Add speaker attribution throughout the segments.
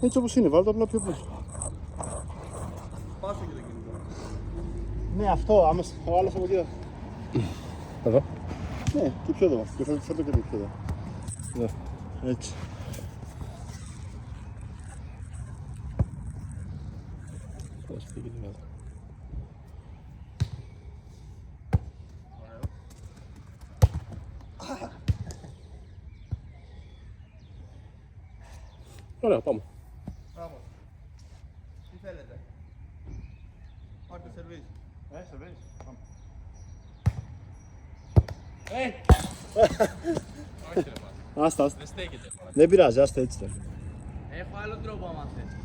Speaker 1: Έτσι όπως είναι, βάλω το απλά πιο πίσω.
Speaker 2: Πάσω και το κινητό.
Speaker 1: Ναι, αυτό, άμα ο άλλος από εκεί.
Speaker 3: Εδώ.
Speaker 1: Ναι, και πιο εδώ. Και θα το και πιο εδώ.
Speaker 3: Ναι.
Speaker 1: Έτσι.
Speaker 3: Πώς πήγε τη βάζα. Ωραία, πάμε.
Speaker 2: Μπράβο. Τι θέλετε. Πάρτε σερβίς.
Speaker 1: Σερβίς. Πάμε.
Speaker 4: Όχι ρε πάλι.
Speaker 1: Άστα.
Speaker 4: Δεν στέκεται.
Speaker 1: Δεν πειράζει, άστα έτσι.
Speaker 4: Έχω άλλο τρόπο άμα θες.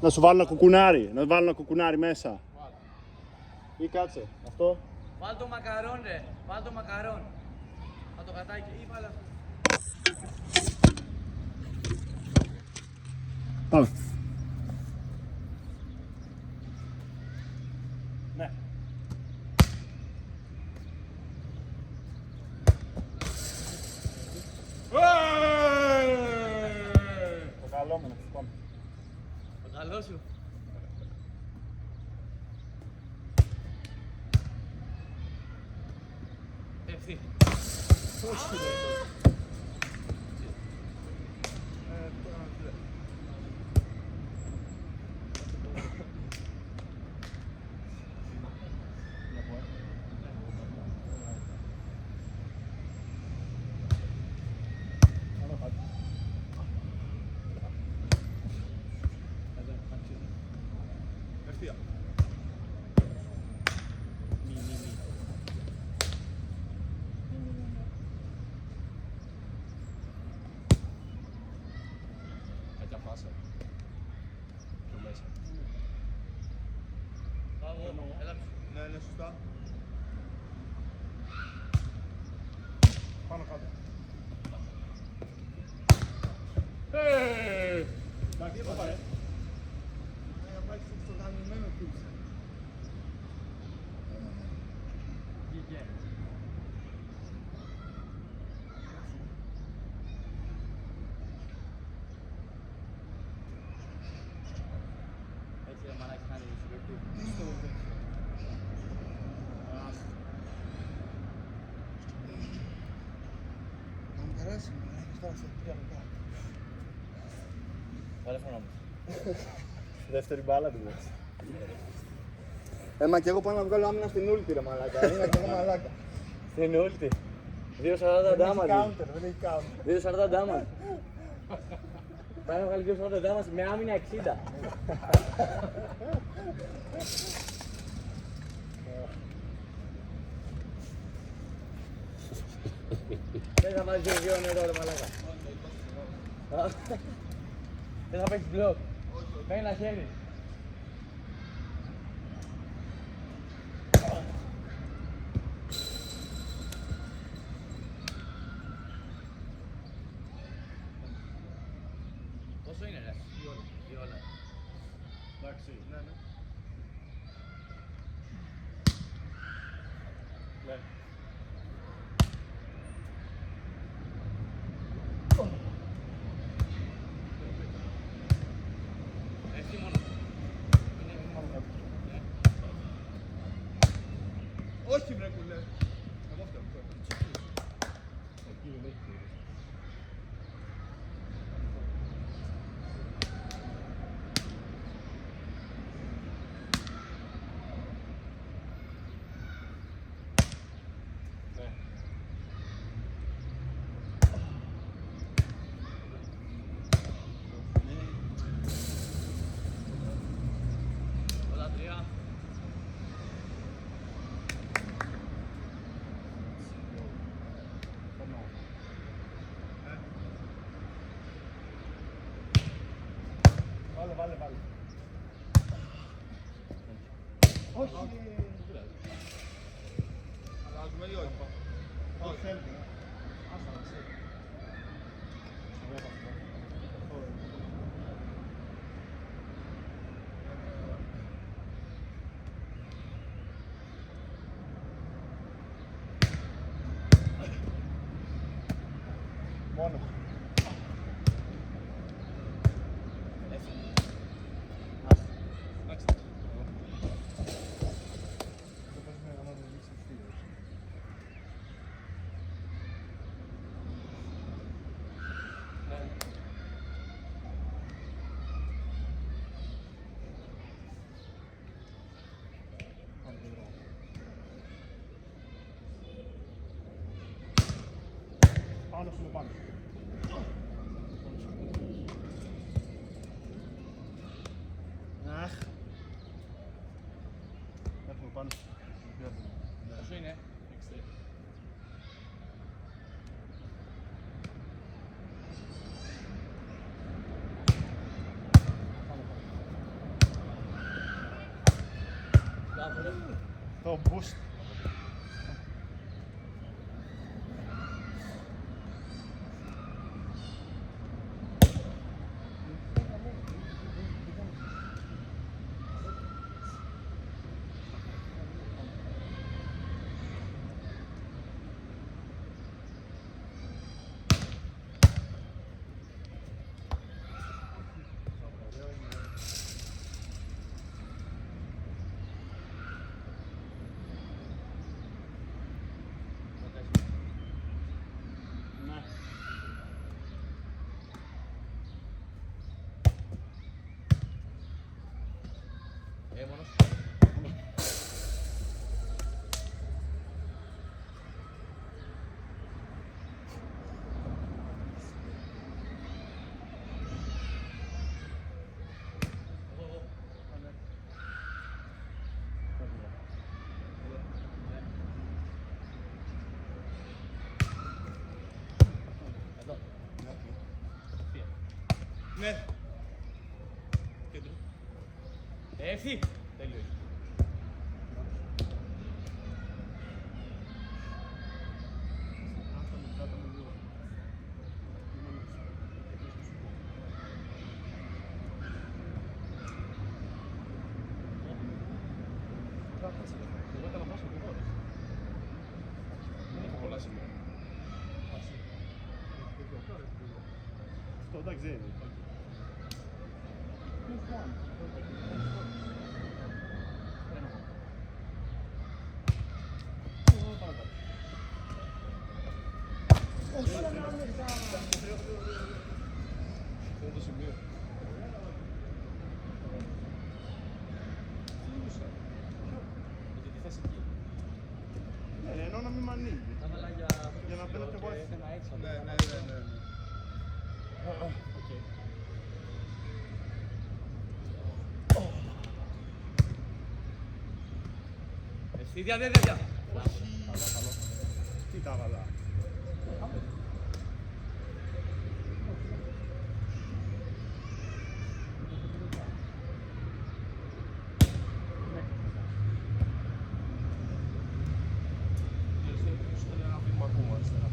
Speaker 1: Να σου βάλω ένα κουκουνάρι, να βάλω ένα κουκουνάρι μέσα. Ή κάτσε, αυτό.
Speaker 4: Βάλ το μακαρόν ρε. Βάλ το μακαρόν. Θα το κατάκι. Ή βάλε αυτό.
Speaker 1: Πάμε. Ναι. Το καλό μου, πάμε.
Speaker 4: Το καλό σου. Ευθύ.
Speaker 2: Ευθεία.
Speaker 3: Κακιά πάσα. Πιο μέσα.
Speaker 4: Έλα πίσω.
Speaker 2: Ναι, είναι σωστά. Πάνω κάτω. Εντάξει, το πάρε. Να πάει στο γαμημένο τύψη.
Speaker 4: Βγήκε. Έτσι ρε μαλάκι κάνει η συλλογή.
Speaker 2: Να μου περάσει, να έχεις φτάσει σε 3 λεπτά.
Speaker 4: Βάλε φωνά μου.
Speaker 1: Δεύτερη μπάλα του δες. Μα και εγώ πάω να βγάλω άμυνα στην ούλτη ρε μαλάκα. Είναι και εγώ μαλάκα.
Speaker 4: Στην ούλτη. 2.40 damage.
Speaker 1: Counter, δεν έχει counter.
Speaker 4: 2.40 damage. Πάει να βγάλει 2.40 damage με άμυνα 60. Δεν θα βάζεις δύο νερό ρε μαλάκα. Δεν θα παίξεις μπλοκ. Παίρνει ένα χέρι. Πόσο είναι ρε? Δύο όλα.
Speaker 1: Εντάξει,
Speaker 2: Ναι, ναι.
Speaker 1: ναι.
Speaker 4: Έτσι μόνο.
Speaker 2: Όχι βρε κουλέ. Εγώ φταίω.
Speaker 4: Όλα τρία.
Speaker 1: Βάλε.
Speaker 2: Όχι. Αλλάζουμε ή όχι. Όχι.
Speaker 1: θέλει. Μόνο. Πάνω. Αχ. Έρχομαι πάνω.
Speaker 4: Πόσο είναι?
Speaker 3: 60.
Speaker 1: Το boost. Ναι.
Speaker 4: Μόνος.
Speaker 2: Ναι.
Speaker 4: Κέντρο. Εύθυ. Τέλειο.
Speaker 3: Εγώ έκανα πόσο και εγώ. Δεν έχω πολλά σημεία.
Speaker 1: Αυτό εντάξει δεν είναι.
Speaker 3: Αυτό είναι το σημείο. Γιατί τι θες εκεί.
Speaker 1: Ναι, ενώ να μην μ' ανοίγει.
Speaker 4: Θα ήθελα
Speaker 1: Για να μπαίνω κι εγώ έτσι.
Speaker 4: ένα έξω.
Speaker 2: Ναι, ναι, ναι, ναι.
Speaker 3: Οκ.
Speaker 4: Εσύ δια.
Speaker 1: Τι τα βάλα.
Speaker 3: Σου θέλει ένα βήμα ακόμα αριστερά.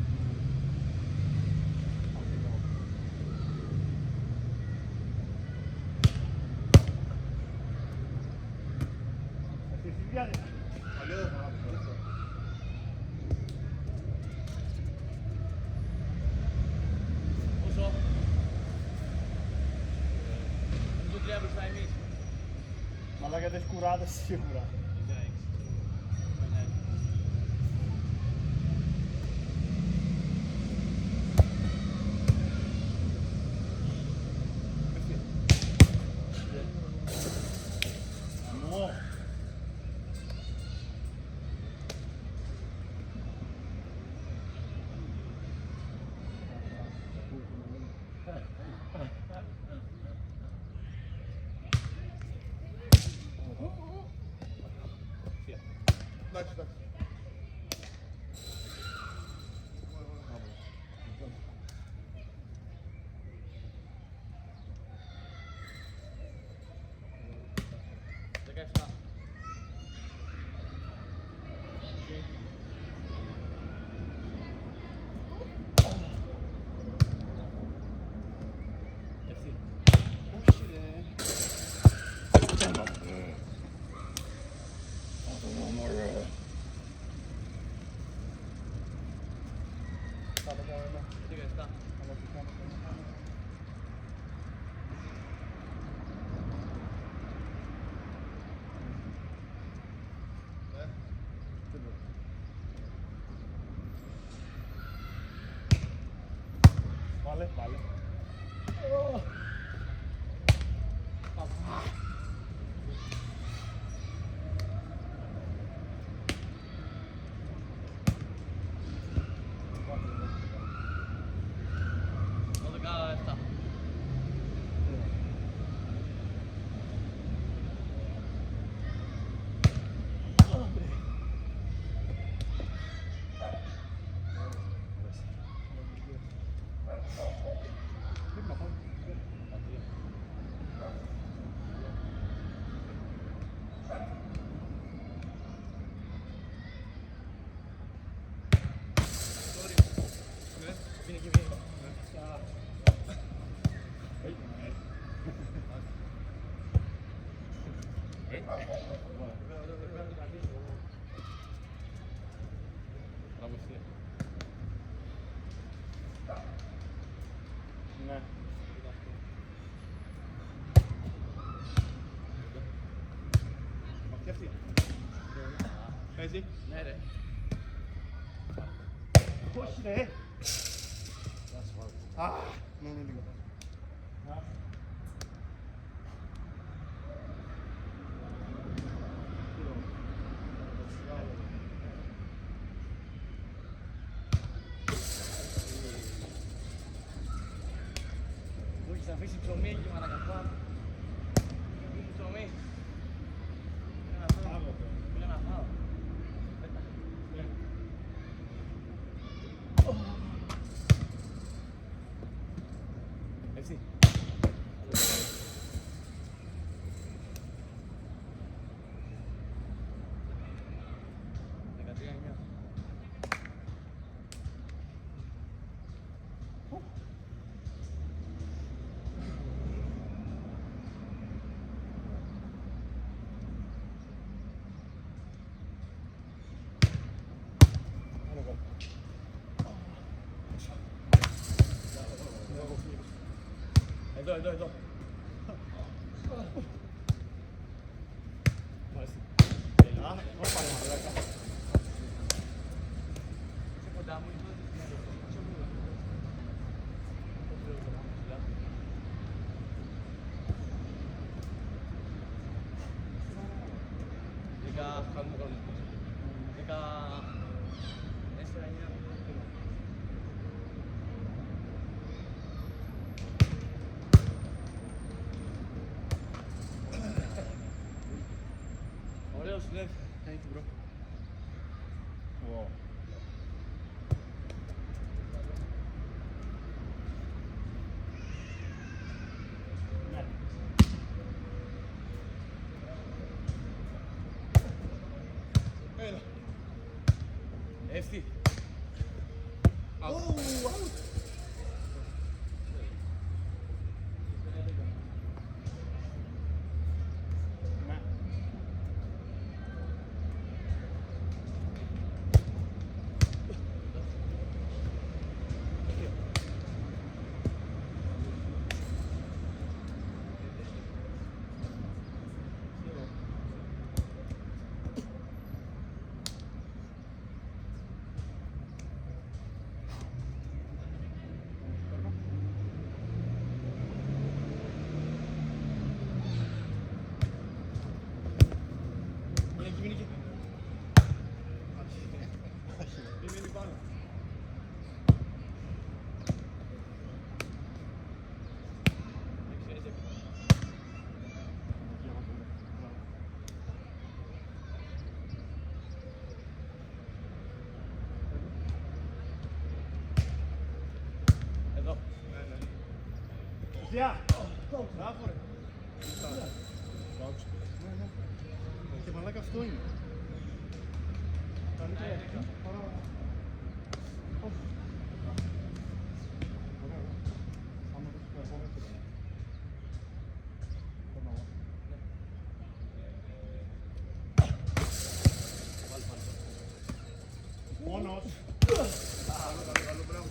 Speaker 4: Πόσο? 2-3 μπροστά εμείς.
Speaker 1: Μαλάκα δεν έχει κουράδες σίγουρα.
Speaker 2: Εντάξει, εντάξει.
Speaker 1: Βάλε, βάλε. Ναι.
Speaker 2: Και αυτή. Παίζει.
Speaker 4: Ναι ρε.
Speaker 2: Όχι ρε. Α, ναι, ναι, λίγο.
Speaker 4: Μου έχεις αφήσει ψωμί εκεί μαλακαφά. Μου ψωμί. Πήγα να φάω. Πέτα. Έτσι. 13-9. Εδώ.
Speaker 2: Α, όπα ρε μαλάκα.
Speaker 4: Σε κοντά μου είναι
Speaker 3: Κάνουμε κανονισμό.
Speaker 4: 14-9. Ωραίος λεφ.
Speaker 2: Thank you, bro.
Speaker 1: Wow. Ναι.
Speaker 2: Έλα.
Speaker 4: Εύτη.
Speaker 1: Ναι.
Speaker 2: Είναι εκεί, είναι εκεί. Είναι εκεί πάνω.
Speaker 4: Εδώ.
Speaker 1: Ουσιά.
Speaker 2: Μπράβο ρε. Ναι, ναι. Και μαλάκα αυτό είναι. Καλύτερα. Παρά.
Speaker 1: Μόνος.
Speaker 2: Καλό, μπράβο.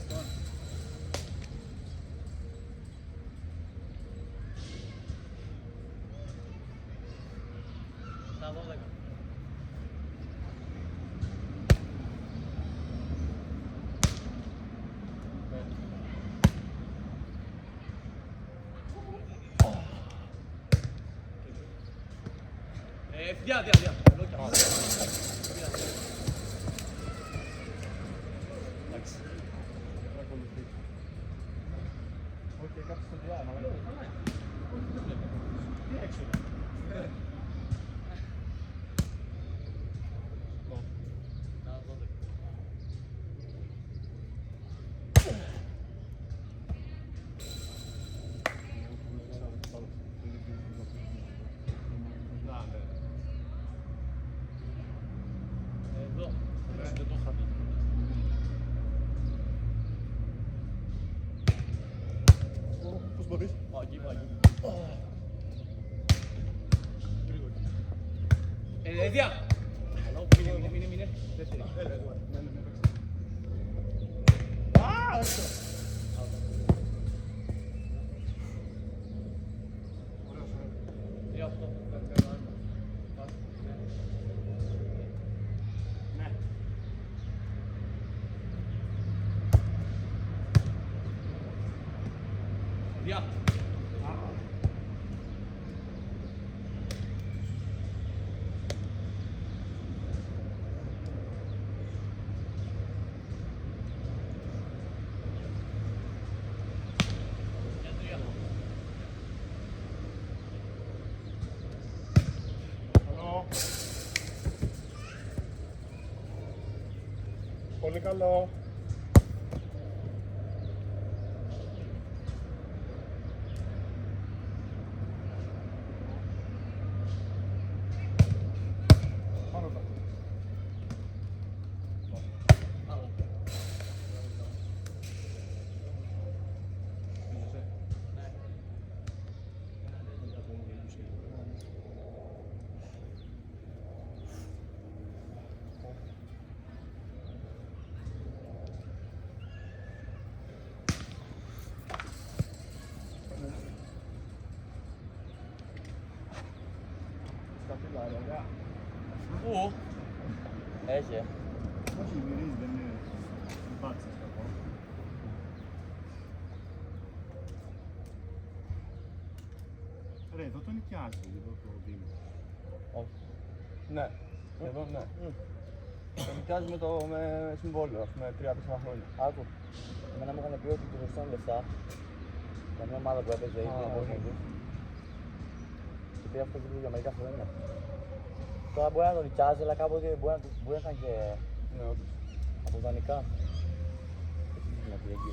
Speaker 4: Στα 12. Διά.
Speaker 3: Εντάξει.
Speaker 2: Όχι, κάτω στο διά, μαλάκα. Τι έξω.
Speaker 4: Στα 12.
Speaker 3: Να, ναι.
Speaker 4: Εδώ.
Speaker 3: Δεν το είχα δει.
Speaker 2: Πώς μπορείς.
Speaker 4: Πάω εκεί. Διά. Μείνε. Δεύτερη.
Speaker 2: Ναι, ναι, ναι. Α, έξω.
Speaker 3: Via.
Speaker 1: Καλό. Πολύ καλό. Πάνω κάτω. Στα φυλάρια, ωραία.
Speaker 3: Πού?
Speaker 4: Έχει.
Speaker 1: Όχι, μυρίζει, δεν είναι. Δεν πάτησε κακό. Ρε, εδώ το νοικιάζει, εδώ το δίνει.
Speaker 4: Όχι. Ναι. Εδώ ναι. Το νοικιάζουμε με συμβόλαιο, με 3-4 χρόνια. Άκου. Εμένα μου είχαν πει ότι του χρωστάνε λεφτά. Για μια ομάδα που έπαιζε ή την απόγευμα του. Και πήρε αυτό και για μερικά χρόνια. Τώρα μπορεί να το νοικιάζει, αλλά κάποτε μπορεί να ήταν και
Speaker 1: Ναι, όντως.
Speaker 4: από δανεικά. Έτσι να πει εκεί.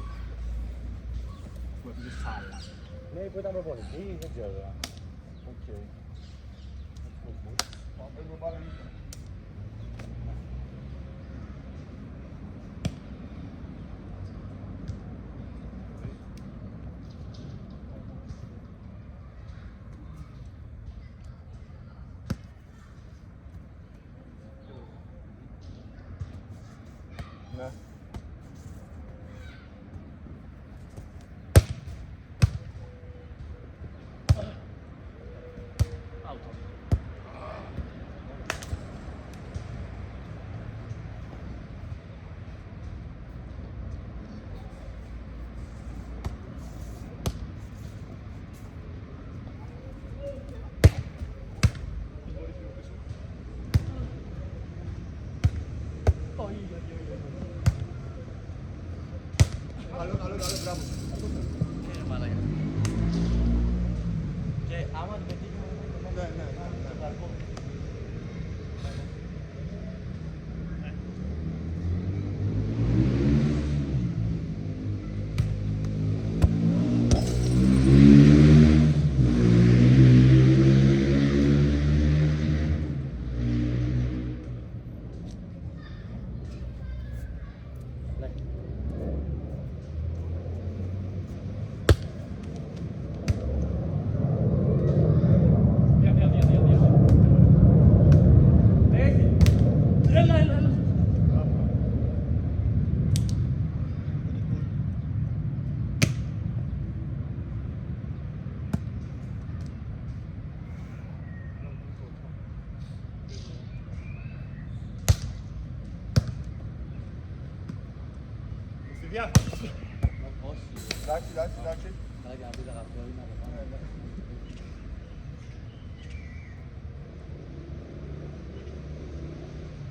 Speaker 1: Που έπαιζε σάλα.
Speaker 4: Ναι, που ήταν προπονητή, δεν ξέρω τώρα.
Speaker 1: Οκ.
Speaker 2: Παίρνουμε μπάλα νύχτα.
Speaker 1: Ναι.
Speaker 3: Auto.
Speaker 2: Καλό, μπράβο.
Speaker 4: Και άμα το πετύχουμε,
Speaker 2: Ναι.
Speaker 1: Στη διάθεση.
Speaker 4: όχι.
Speaker 2: Εντάξει.
Speaker 4: Καλά και να πεις αγαπητό είναι από πάνω.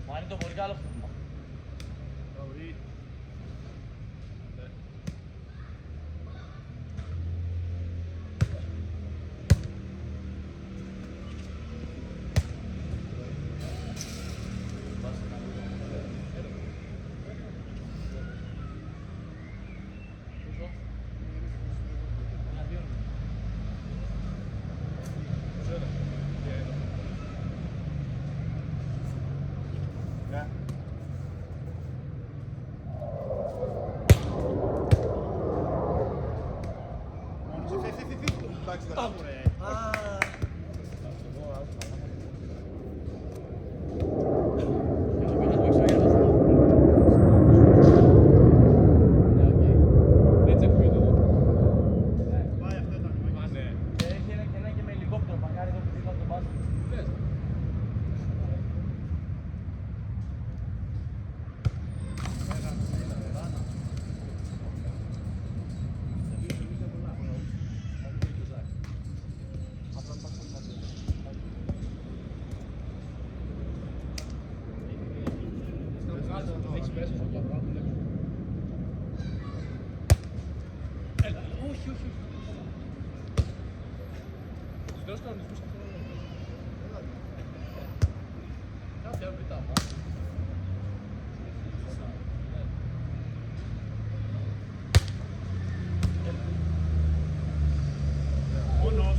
Speaker 4: Μα είναι το πολύ καλό χτύπημα.
Speaker 1: Ναι.
Speaker 2: Εντάξει.
Speaker 1: Πάει αυτό ήταν.
Speaker 4: Και έχει ένα και με ελικόπτερο, μακάρι εδώ που δίπλα από τον μπάσκετ.
Speaker 3: Ποιος κανονισμούς αυτό είναι? Κάτι άλλο μετά. Μόνος.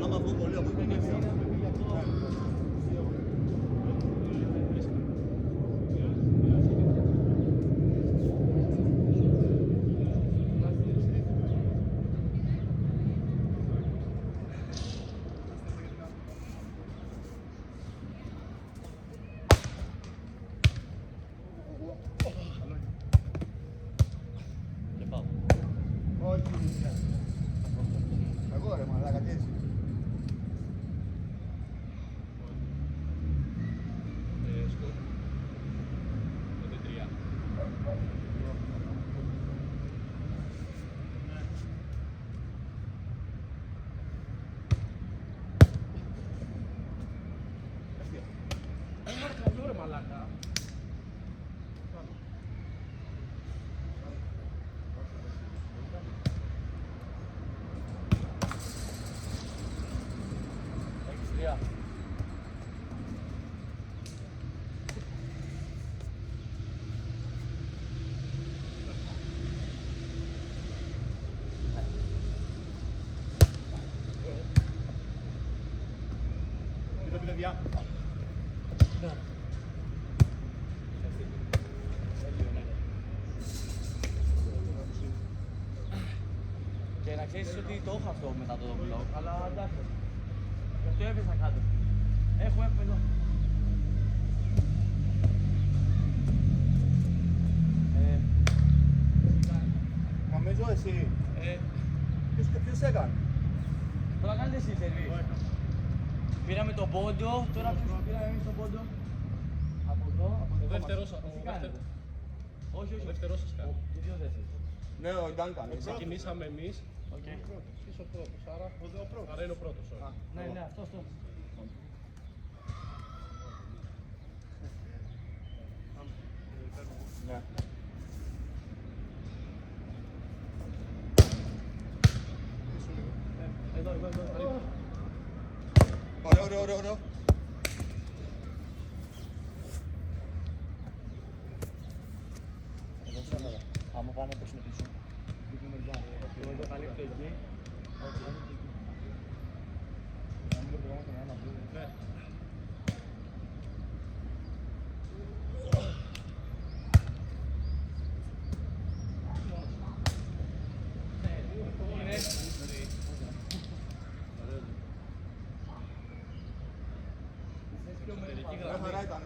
Speaker 2: Άμα βγουν πολύ από εκεί,
Speaker 3: Και πάω.
Speaker 2: όχι. Εγώ ρε μαλάκα, τι έτσι.
Speaker 3: Σκορ. 5-3. Καλό ρε μαλάκα.
Speaker 4: Έχεις 3.
Speaker 1: Κοίτα τη παιδιά.
Speaker 4: Και να ξέρεις ότι το έχω αυτό μετά το vlog, αλλά εντάξει. Γι' αυτό έπαιζα κάτω. Έχουμε εδώ.
Speaker 2: Νομίζω εσύ. Ποιος έκανε.
Speaker 4: Τώρα κάνετε εσύ σερβίς. Πήραμε τον πόντο, τώρα ποιος πήραμε εμείς τον πόντο. Από εδώ, από
Speaker 3: Ο
Speaker 4: εδώ
Speaker 3: δεύτερος,
Speaker 4: μας.
Speaker 3: ο
Speaker 4: Τι κάνετε?
Speaker 3: δεύτερος.
Speaker 4: Όχι, όχι.
Speaker 3: Ο δεύτερος σας κάνει.
Speaker 4: Οι δύο δεύτεροι.
Speaker 2: Ναι, ο Ντάνκαν.
Speaker 3: Ξεκινήσαμε εμείς.
Speaker 4: Οκ.
Speaker 3: Είσαι ο πρώτος, άρα είναι ο πρώτος. όχι.
Speaker 4: Ναι, ναι, αυτό.
Speaker 2: Ναι.
Speaker 3: Εδώ.
Speaker 2: Ωραίο.
Speaker 4: Εδώ σήμερα. Άμα πάνε πέσουν πίσω. Εδώ καλύπτω εκεί.
Speaker 3: Ναι.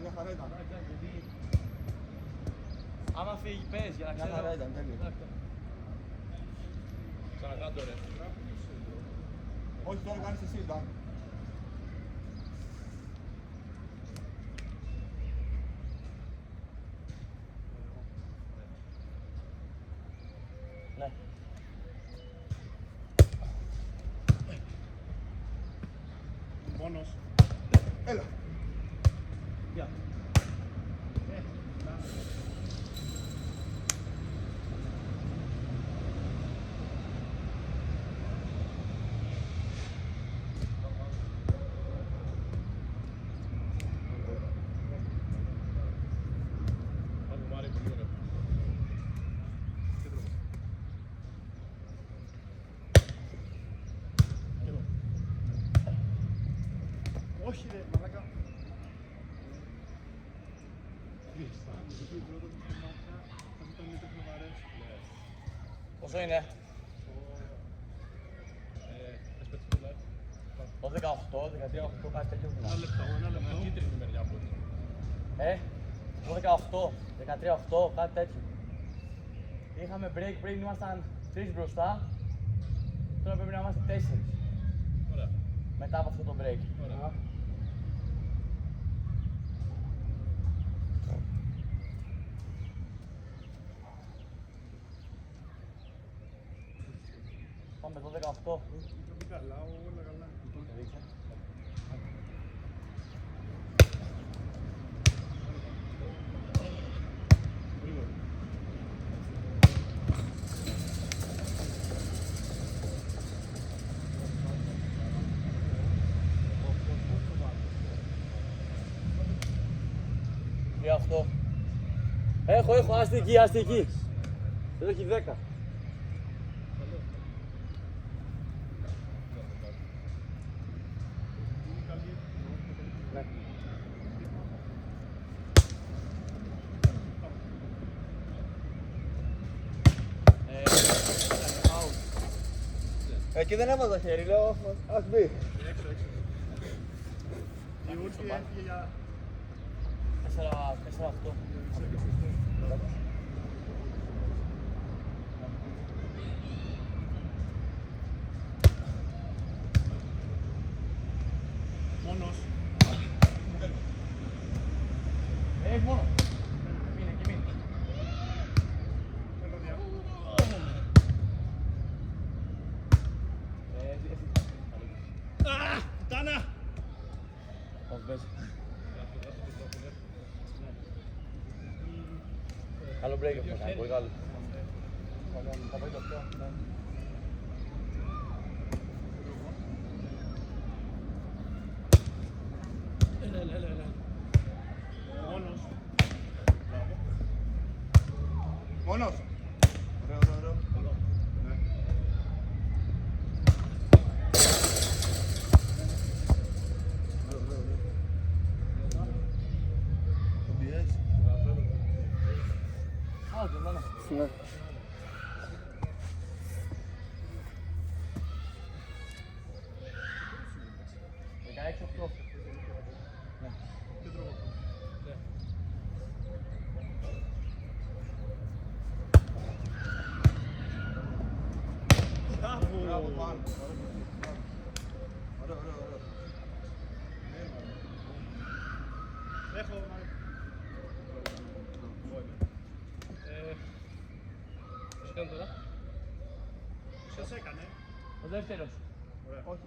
Speaker 2: Μια χαρά ήταν.
Speaker 4: Άμα φύγει, πες για να
Speaker 2: Μια χαρά
Speaker 4: ξέρω.
Speaker 2: ήταν, τέλειο.
Speaker 3: Ξανακάτω ρε.
Speaker 2: Όχι, τώρα κάνεις εσύ, Ντάν.
Speaker 4: Ναι.
Speaker 1: Μόνος.
Speaker 2: Έλα.
Speaker 4: Γεια.
Speaker 3: Πάμε Μάρη, πολύ ωραίο.
Speaker 1: Όχι ρε, μαλάκα.
Speaker 4: Πόσο είναι?
Speaker 3: Πες πετσικούλα.
Speaker 4: Το 18, 13-8, κάτι τέτοιο.
Speaker 3: Ένα λεπτό. Κίτρινη μεριά από εκεί.
Speaker 4: Το 18, 13-8, κάτι τέτοιο. Είχαμε break πριν, ήμασταν 3 μπροστά. Τώρα πρέπει να είμαστε 4.
Speaker 3: Ωραία.
Speaker 4: Μετά από αυτό το break.
Speaker 3: Ωραία.
Speaker 4: Πάμε 12-18.
Speaker 2: Καλά, όλα καλά.
Speaker 4: Δείξε. Για αυτό. Έχω, άστικη. Εδώ έχει 10. Ναι. Εκεί δεν έβαζα χέρι, λέω, ας μπει.
Speaker 2: Η Ούτσκι έφυγε για...
Speaker 4: 4-8.
Speaker 2: Μόνος.
Speaker 4: Έχει μόνο. Μείνε.
Speaker 2: Θέλω διά.
Speaker 1: Τάνα!
Speaker 4: Θα μπες. Καλό break έχουμε κάνει, πολύ καλό. Θα πάει το αυτό.
Speaker 3: Έλα.
Speaker 2: Μόνος. Μόνος. Ωραίο. Ναι. Τον πιέζει.
Speaker 4: Άντε, μάνα. Ναι.
Speaker 2: Μπράβο, πάνω. Ωραίο. Έχω,
Speaker 3: Ποιος κάνει τώρα?
Speaker 2: Ποιος έκανε?
Speaker 4: Ο δεύτερος.
Speaker 2: Ωραία.
Speaker 4: Όχι.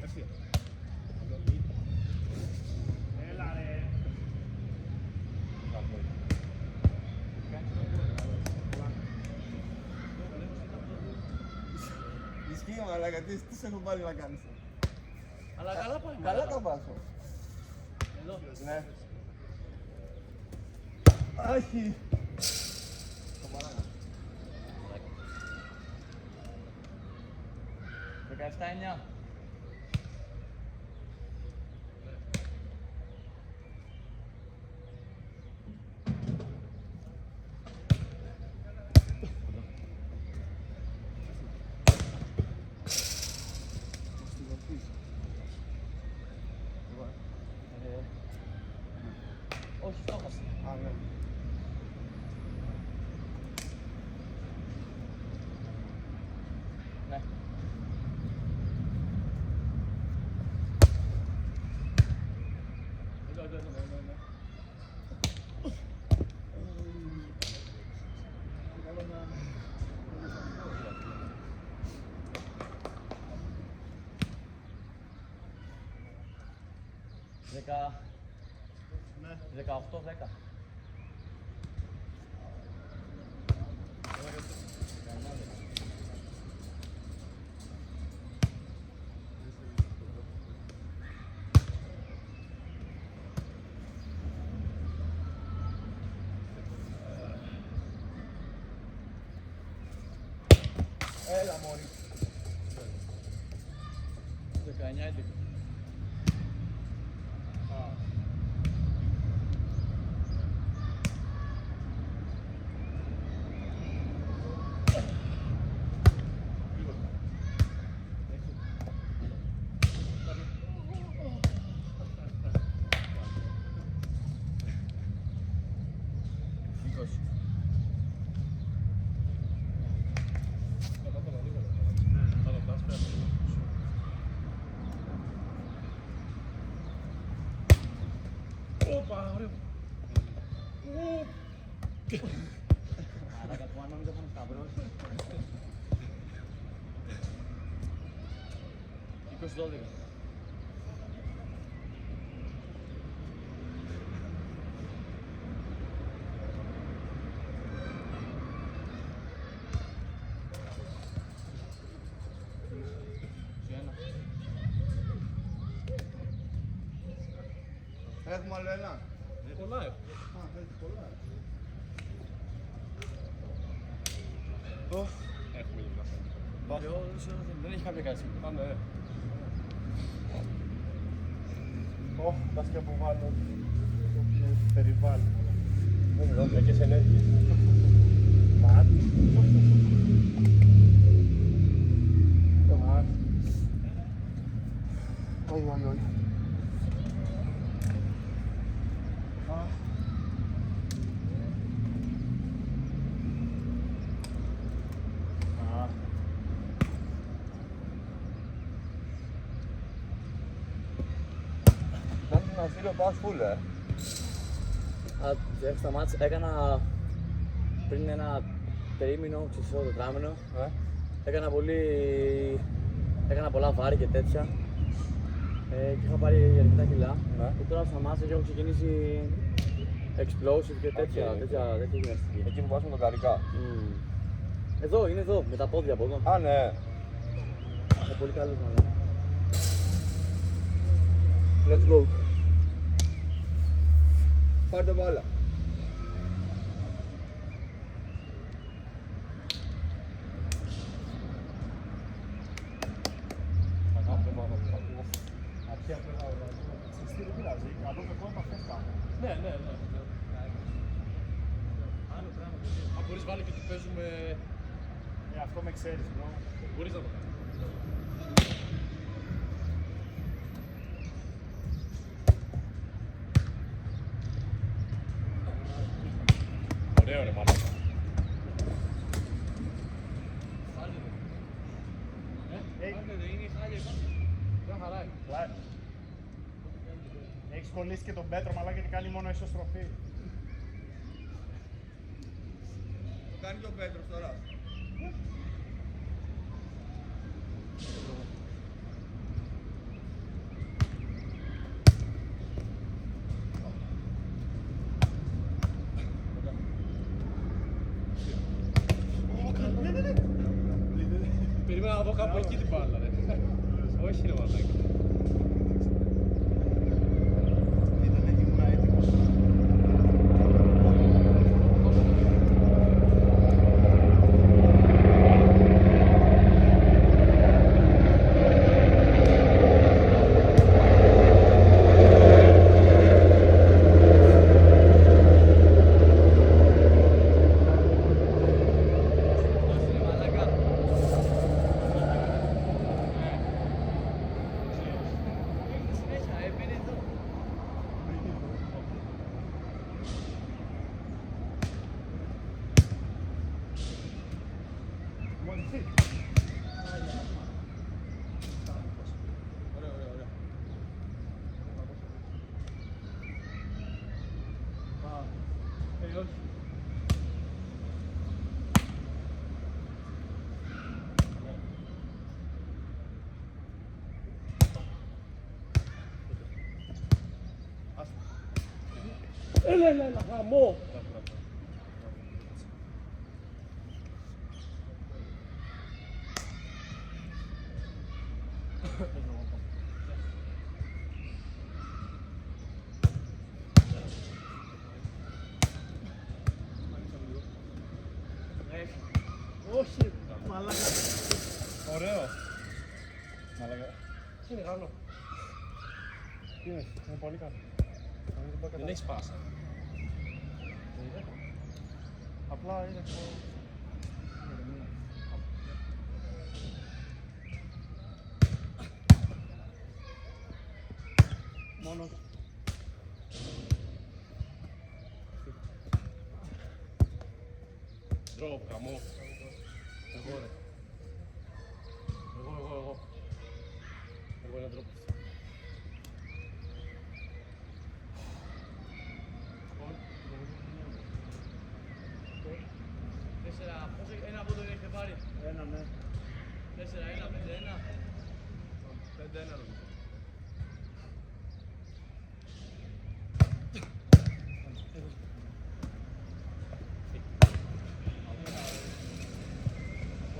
Speaker 2: Ευθεία. Έλα ρε.
Speaker 4: Ισχύει μαλάκα, τι σε έχω βάλει να κάνεις.
Speaker 3: Αλλά καλά πάει.
Speaker 4: Καλά τα βάζω.
Speaker 3: Εδώ.
Speaker 4: Ναι. Όχι. Το παράγα. 17-9. Όχι, στόχασε.
Speaker 2: Α, ναι.
Speaker 4: Ναι.
Speaker 3: Εδώ.
Speaker 4: 18-10.
Speaker 2: Έλα μωρί.
Speaker 4: 19-11.
Speaker 3: αγόρι μου.
Speaker 4: Μαλάκα του, αν νόμιζα θα είναι σταυρός.
Speaker 3: 20-12.
Speaker 2: Έχουμε άλλο ένα.
Speaker 3: Πολλά έχω.
Speaker 2: Α, έχεις πολλά.
Speaker 3: Έχουμε λίγο.
Speaker 4: Δεν έχει κάποια κάση.
Speaker 3: Πάμε.
Speaker 1: Πας και αποβάλλω το περιβάλλον.
Speaker 3: Έχεις ενέργειες.
Speaker 1: Μάτι. Όχι, όχι, όχι.
Speaker 4: Ήταν ένα φίλο πας φουλ, Σταμάτησα, έκανα πριν ένα τρίμηνο, ξεσώ τετράμηνο. Έκανα πολλά βάρη και τέτοια. Και είχα πάρει αρκετά κιλά. Και τώρα σταμάτησα και έχω ξεκινήσει explosive και τέτοια γυμναστική.
Speaker 5: Εκεί που πας με τον καρικά.
Speaker 4: Εδώ, είναι εδώ, με τα πόδια από εδώ.
Speaker 5: Α, ναι.
Speaker 4: Είναι πολύ καλός μάλλον. Let's go.
Speaker 5: Πάρτε μπάλα.
Speaker 1: Αρχαία πέρα, συστήρι πειράζει, από το κόμμα φεύγα.
Speaker 3: Ναι. Αν μπορείς βάλει και του παίζουμε...
Speaker 1: Αυτό με ξέρεις, bro.
Speaker 3: Μπορείς να το κάνεις. Ωραίο ρε μαλάκα. Είναι χάλια υπάρχει. Μια χαρά είναι.
Speaker 1: Έχεις κολλήσει και τον Πέτρο, μαλάκα, γιατί κάνει μόνο ισοστροφή.
Speaker 2: Το κάνει και ο Πέτρος τώρα.
Speaker 3: Περίμενα να δω κάπου εκεί την μπάλα ρε. Όχι ρε μαλάκα.
Speaker 2: Ήταν ήμουν έτοιμος.
Speaker 3: Έλα, γαμό.
Speaker 1: Όχι, μαλάκα.
Speaker 3: Ωραίο.
Speaker 1: Μαλάκα.
Speaker 3: Τι είναι καλό.
Speaker 1: Είναι πολύ καλό.
Speaker 3: Δεν έχεις πάσα.
Speaker 1: Απλά είναι το... Μόνο...
Speaker 3: Drop, γαμό. Εγώ ρε. Εγώ. Εγώ ένα drop. πάρει.
Speaker 1: Ένα, ναι.
Speaker 3: 4-1, 5-1.
Speaker 5: 5-1 νομίζω.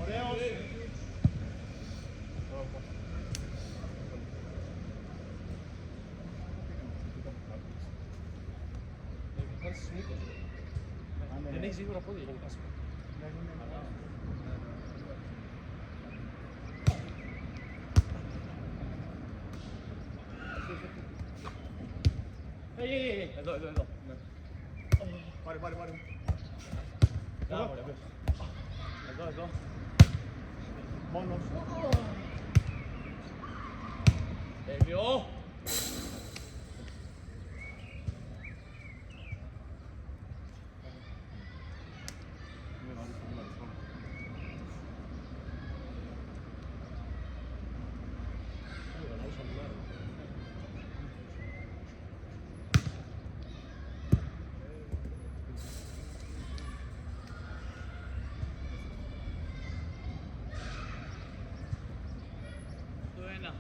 Speaker 1: Ωραίος.
Speaker 3: Δεν έχει σίγουρα πόδια γενικά. Εδώ.
Speaker 2: Πάρε.
Speaker 3: Εδώ.
Speaker 1: Μόνος.
Speaker 3: Τέλειο. Το ένα.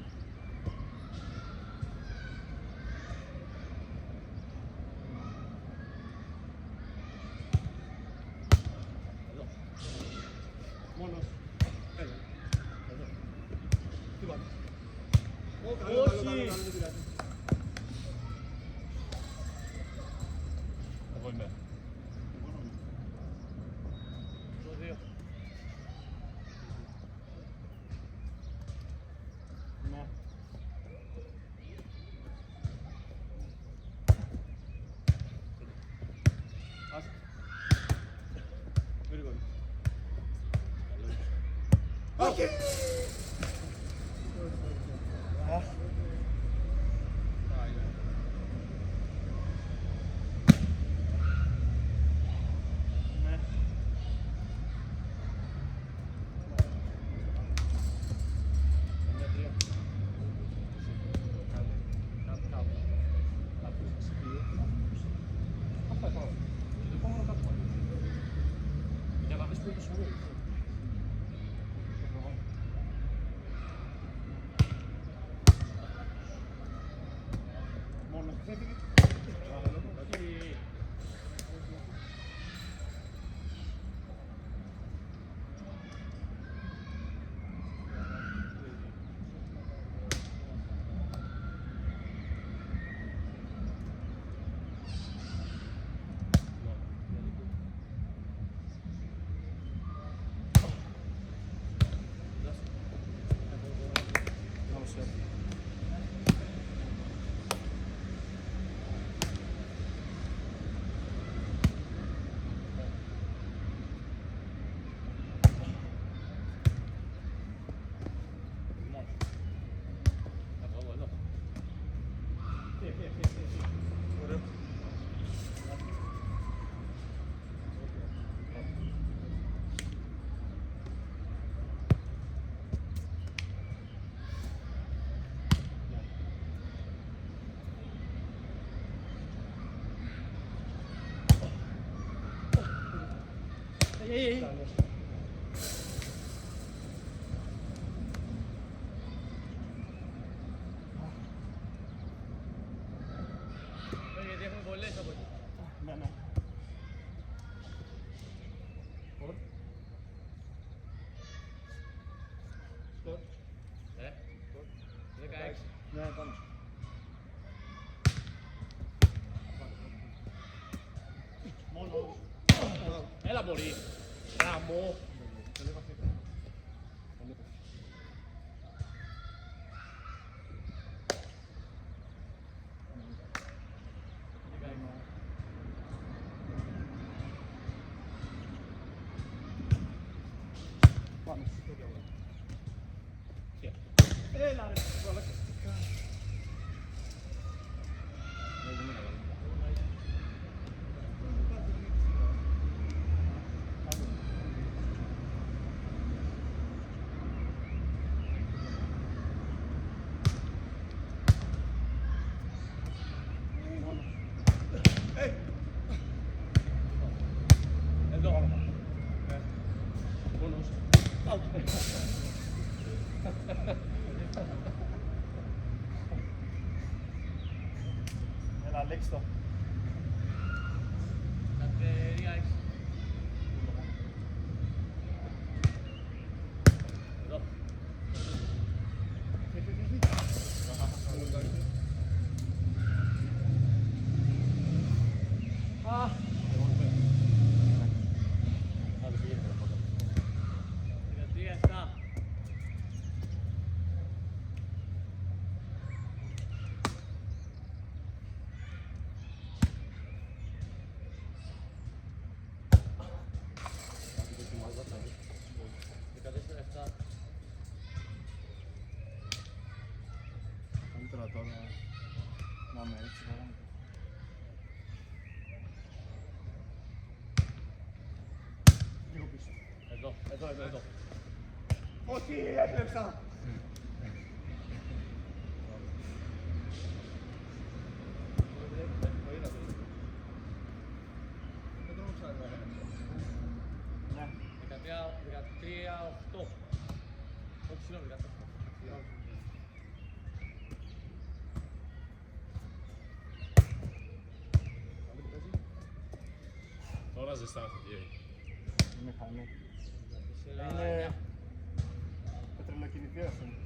Speaker 1: Μόνος.
Speaker 2: Τι πάμε.
Speaker 3: Όχι.
Speaker 2: Καλό, δεν πειράζει.
Speaker 3: Εγώ είμαι. Το 2.
Speaker 1: Ναι.
Speaker 2: Άσε. Very good. Όχι!
Speaker 1: Ναι.
Speaker 3: Για να δεις που είναι το σωρό.
Speaker 1: Μόνος.
Speaker 3: Γιατί έχουν πολλές από εκεί.
Speaker 1: Ναι, ναι.
Speaker 2: Σκορ.
Speaker 3: 16.
Speaker 1: Ναι, πάμε. Μόνος.
Speaker 3: Έλα μπορεί. Γάμο.
Speaker 1: Πάμε.
Speaker 3: Έλα ρε. Εδώ. Μόνος.
Speaker 1: Έλα, λέξ' το.
Speaker 3: Κατερία έχεις. Εδώ.
Speaker 4: Άντε πήγαινε πέρα από εδώ.
Speaker 3: 13-7.
Speaker 1: Καλύτερα τώρα να είμαι έτσι. Λίγο πίσω.
Speaker 3: Εδώ.
Speaker 2: Όχι, έκλεψα. Δεν τρώω ξανά.
Speaker 1: Ναι.
Speaker 3: 13-8. Όχι, συγγνώμη, 14.
Speaker 5: Τώρα ζεστάθηκε.
Speaker 1: Είναι χαμένο.
Speaker 3: Είναι...
Speaker 1: Είναι πετρελοκινητήρας είναι.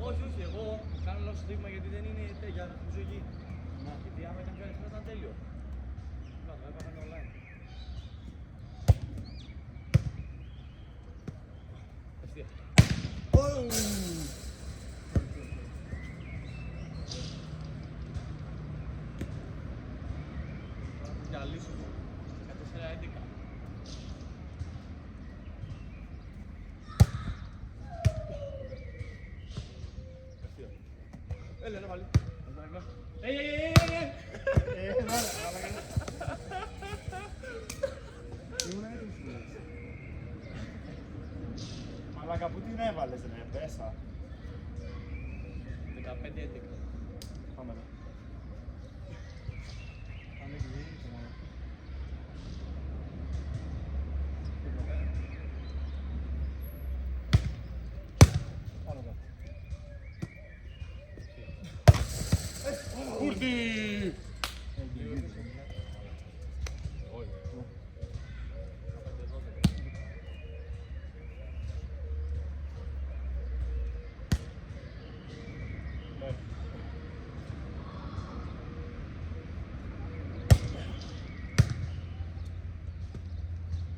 Speaker 3: Όχι, εγώ κάνω λάθος δείγμα γιατί δεν είναι για ζωή. Γιατί άμα ήταν πιο αριστερό ήταν τέλειο. Λάθος, έπαθα online. Ευθεία. Για λύσου μου. 14-11.
Speaker 2: Έλα, έλα πάλι.
Speaker 1: Μαλάκα, πού την έβαλες ρε, πέσα.
Speaker 3: 15-11.
Speaker 1: Πάμε εδώ. Πάμε εκεί, μόνο. Πάνω εδώ.
Speaker 5: Κούρτι!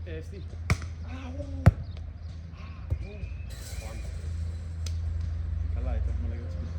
Speaker 3: Ευθύ.
Speaker 1: Καλά ήταν, με λέγατε σπίτι.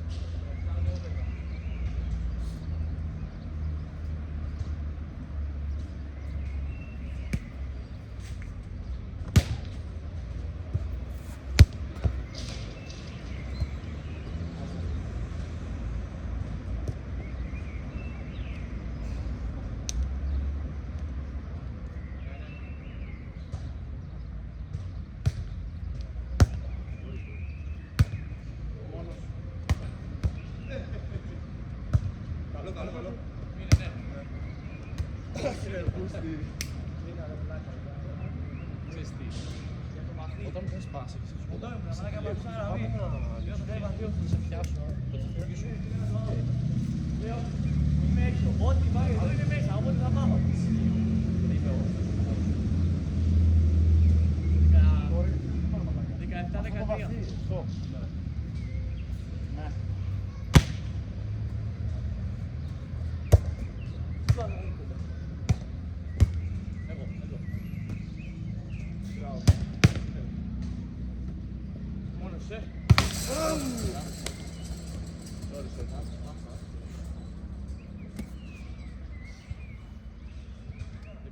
Speaker 2: Καλό.
Speaker 3: Είναι, ναι. Ξέρεις τι. Όταν θες πάση, όταν ήμουν μαλάκα πατούσα γραμμή. Λέω θα θέλει βαθείο, θα σε πιάσω. Θα σε πιάσω. Λέω, είμαι έξω. Ό,τι πάει εδώ είναι μέσα, οπότε θα πάω. Δεν είμαι εγώ. 17-13.
Speaker 1: Ναι.
Speaker 3: Εγώ. Μόνος,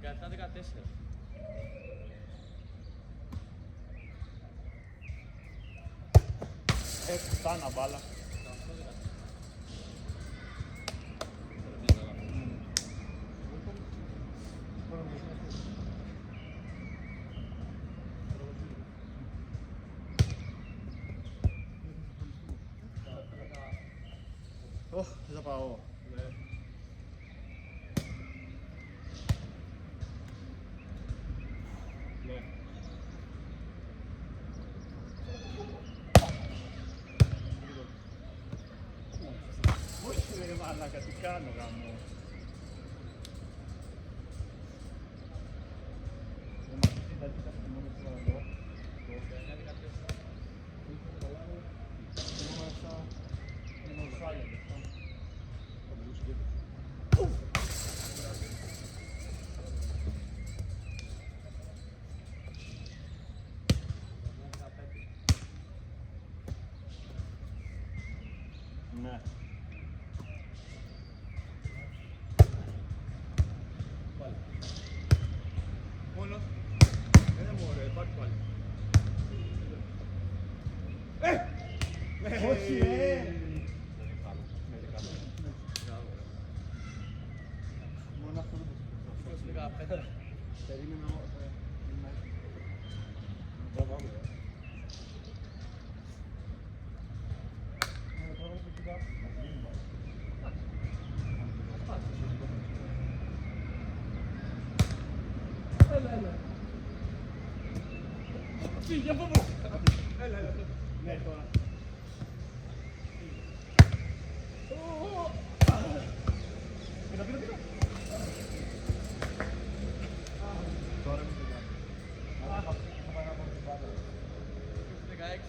Speaker 3: 17-14.
Speaker 1: Φτάνα μπάλα. θα πάω. Όχι ρε μαλάκα, τι κάνω γάμο. Ναι.
Speaker 5: Μόνο. Μωρέ, πάρ' πάλι.
Speaker 1: Όχι ρε. Μόνο αυτό δεν το περίμενα.
Speaker 5: Φύγε από εδώ. Έλα.
Speaker 1: Ναι, τώρα.
Speaker 5: Πήρα.
Speaker 1: Τώρα μην το κάνω.
Speaker 3: 16.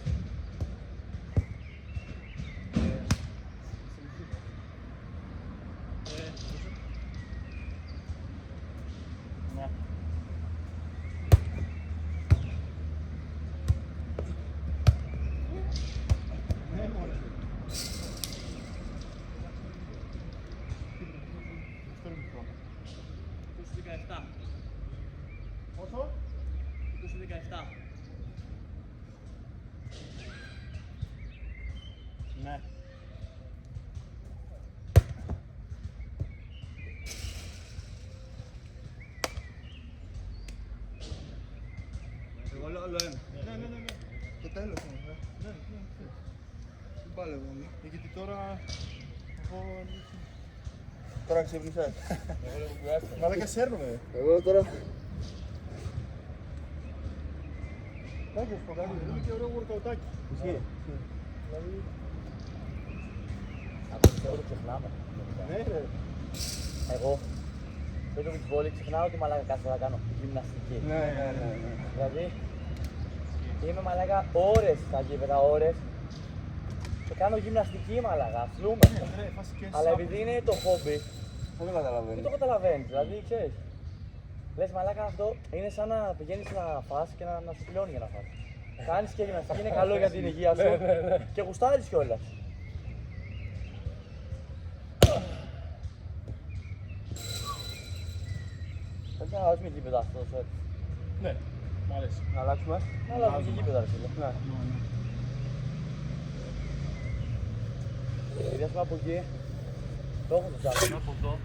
Speaker 1: Ναι. Ναι, μωρέ. Αυτό είναι μικρό.
Speaker 3: 17.
Speaker 1: Πόσο?
Speaker 3: 17.
Speaker 1: Ναι.
Speaker 5: Εγώ λέω άλλο ένα.
Speaker 2: Ναι. Το τέλος είναι. Ναι. Δεν παλεύουμε.
Speaker 1: Γιατί τώρα εγώ...
Speaker 4: Τώρα ξύπνησες.
Speaker 1: Μαλάκα σέρνομαι.
Speaker 4: Εγώ τώρα.
Speaker 1: Κάτσε στο κάνει, είναι και ωραίο workoutάκι.
Speaker 4: Ισχύει.
Speaker 1: Δηλαδή...
Speaker 4: Από το το ξεχνάμε.
Speaker 1: Ναι ρε.
Speaker 4: Εγώ. Πέτω με τη βόλη ξεχνάω ότι μαλάκα κάθε φορά κάνω γυμναστική.
Speaker 1: Ναι.
Speaker 4: Δηλαδή, είμαι μαλάκα ώρες στα γήπεδα, ώρες και κάνω γυμναστική μαλάκα, αθλούμε.
Speaker 1: Ναι, φάση και
Speaker 4: Αλλά επειδή είναι το χόμπι,
Speaker 1: δεν
Speaker 4: δεν
Speaker 1: καταλαβαίνω.
Speaker 4: το καταλαβαίνεις, δηλαδή ξέρεις. Λες μαλάκα αυτό είναι σαν να πηγαίνεις να φας και να σου πληρώνει για να φας. Κάνεις και γυμναστική, είναι καλό για την υγεία σου και γουστάρεις κιόλας. Πρέπει να αλλάξουμε γήπεδα αυτό το σετ.
Speaker 1: Ναι, μ' αρέσει.
Speaker 4: Να αλλάξουμε. Να αλλάξουμε και γήπεδα ρε φίλε.
Speaker 1: Ναι.
Speaker 4: Επειδή ας πούμε από εκεί, το έχω το τσάκι.
Speaker 3: Από εδώ.